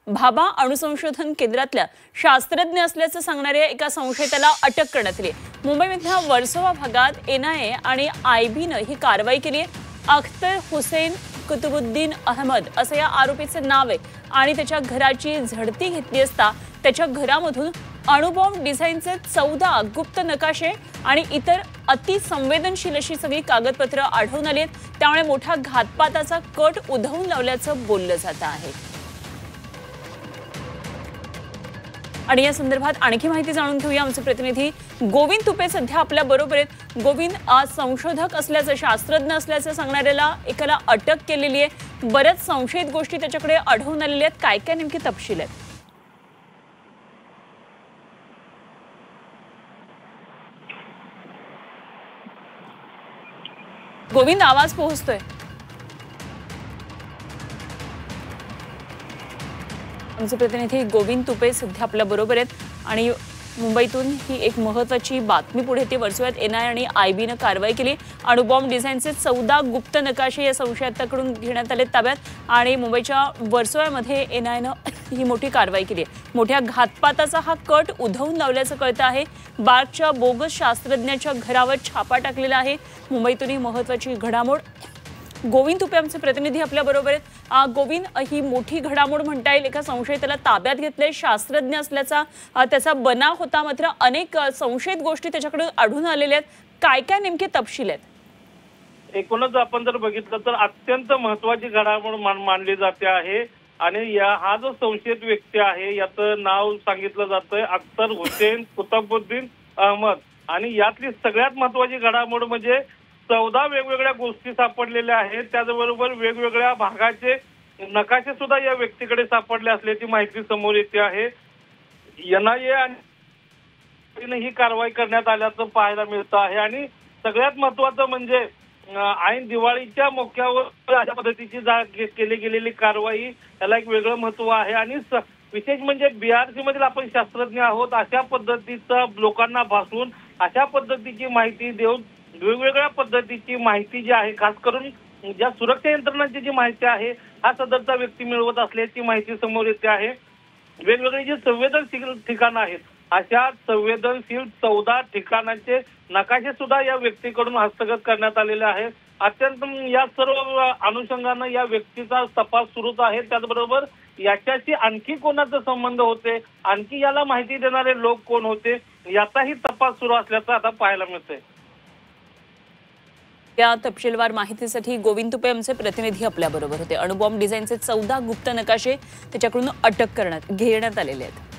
भाभा अणुसंशोधन केंद्रातल्या शास्त्रज्ञ असल्याचं सांगणाऱ्या एका संशयिताला अटक करण्यात आली। मुंबईमधल्या वर्सोवा भागात एनआयए आणि आयबीनं ही कारवाई केली आहे। अख्तर हुसेन कुतुबुद्दीन अहमद असं या आरोपीचं नाव आहे आणि त्याच्या घराची झडती घेतली असता त्याच्या घरामधून अणुबॉम्ब डिझाईनचे 14 गुप्त नकाशे आणि इतर अतिसंवेदनशील अशी सगळी कागदपत्र आढळून आली आहेत। त्यामुळे मोठा घातपाताचा कट उधळून लावल्याचं बोललं जात आहे। आणि या संदर्भात आणखी माहिती जाणून घेऊया। आमचे प्रतिनिधी गोविंद तुपे सध्या आपल्या बरोबर आहेत। गोविंद, आज संशोधक असल्याचं, शास्त्रज्ञ असल्याचं सांगणाऱ्याला एकाला अटक केलेली आहे। बऱ्याच संशयित गोष्टी त्याच्याकडे आढळून आलेल्या आहेत। काय काय नेमके तपशील आहेत? गोविंद, आवाज पोहोचतोय? आमचे प्रतिनिधी गोविंद तुपे सध्या आपल्या बरोबर आहेत आणि मुंबईतून ही एक महत्त्वाची बातमी पुढे येते। वर्सोव्यात एनआयए आणि आयबीनं कारवाई केली। अणुबॉम्ब डिझाईनचे 14 गुप्त नकाशे या संशयिताकडून घेण्यात आले ताब्यात आणि मुंबईच्या वर्सोव्यामध्ये एनआयएनं ही मोठी कारवाई केली आहे। मोठ्या घातपाताचा हा कट उधळून लावल्याचं कळतं आहे। बार्कच्या बोगस शास्त्रज्ञाच्या घरावर छापा टाकलेला आहे। मुंबईतून ही महत्त्वाची घडामोड। गोविंद तुपे आमचे प्रतिनिधी आपल्या बरोबर आहेत। गोविंद, ही मोठी घडामोड म्हणता येईल। एका संशयिताला ताब्यात घेतले, शास्त्रज्ञ असल्याचा त्याचा बनाव होता, मात्र अनेक संशयित गोष्टी त्याच्याकडे आढळून आलेल्या आहेत। काय काय नेमके तपशील आहेत? एकूणच आपण जर बघितलं तर अत्यंत महत्त्वाची घडामोड मानली जाते आहे आणि हा जो संशयित व्यक्ती आहे याचं नाव सांगितलं जातंय अख्तर हुसेन कुतुबुद्दीन अहमद आणि यातली सगळ्यात महत्त्वाची घडामोड म्हणजे 14 वेगवेगळ्या गोष्टी सापडलेल्या आहेत। त्याचबरोबर वेगवेगळ्या भागाचे नकाशे सुद्धा या व्यक्तीकडे सापडले असल्याची माहिती समोर येते आहे। एनआयए आणि ही कारवाई करण्यात आल्याचं पाहायला मिळतं आहे आणि सगळ्यात महत्त्वाचं म्हणजे ऐन दिवाळीच्या मोक्यावर अशा पद्धतीची केली गेलेली कारवाई, याला एक वेगळं महत्त्व आहे आणि विशेष म्हणजे बीआरसी मधील आपण शास्त्रज्ञ आहोत अशा पद्धतीचं लोकांना भासून अशा पद्धतीची माहिती देऊन वेगवेगळ्या पद्धतीची माहिती जी आहे, खास करून ज्या सुरक्षा यंत्रणांची जी माहिती आहे हा सदरचा व्यक्ती मिळवत असल्याची माहिती समोर येते आहे। वेगवेगळी जी संवेदनशील ठिकाणं आहेत अशा संवेदनशील 14 ठिकाणांचे नकाशे सुद्धा या व्यक्तीकडून हस्तगत करण्यात आलेले आहेत। अत्यंत या सर्व अनुषंगानं या व्यक्तीचा तपास सुरूच आहे। त्याचबरोबर याच्याशी आणखी कोणाचा संबंध होते, आणखी याला माहिती देणारे लोक कोण होते याचाही तपास सुरू असल्याचं आता पाहायला मिळतंय। या तपशीलवार माहितीसाठी गोविंद तुपे आमचे प्रतिनिधी आपल्या बरोबर होते। अणुबॉम्ब डिझाईनचे 14 गुप्त नकाशे त्याच्याकडून घेण्यात आलेले आहेत।